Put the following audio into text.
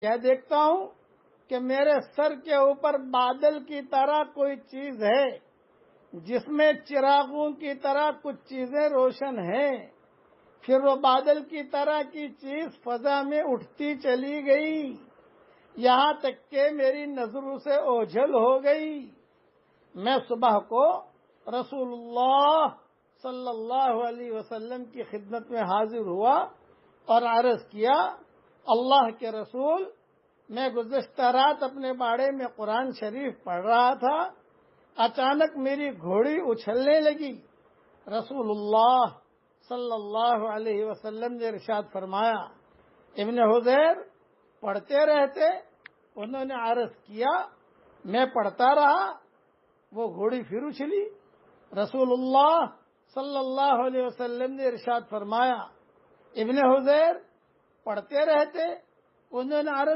کیا دیکھتا ہوں کہ میرے سر کے اوپر بادل کی طرح کوئی چیز ہے جس میں چراغوں کی طرح کچھ چیزیں روشن ہیں. پھر وہ بادل کی طرح کی چیز فضا میں اٹھتی چلی گئی یہاں تک کہ میری نظروں سے اوجھل ہو گئی. میں صبح کو رسول اللہ صلی اللہ علیہ وسلم کی خدمت میں حاضر ہوا اور عرض کیا، اللہ کے رسول، میں گزشتہ رات اپنے باڑے میں قرآن شریف پڑھ رہا تھا، اچانک میری گھوڑی اچھلنے لگی. رسول اللہ صلی اللہ علیہ وسلم نے ارشاد فرمایا، ابن حذیر پڑھتے رہتے؟ انہوں نے عرض کیا، میں پڑھتا رہا، وہ گھوڑی پھر اچھلی. رسول اللہ صلی اللہ علیہ وسلم نے ارشاد فرمایا، ابن حذیر پڑھتے رہتے؟ انہوں نے عرض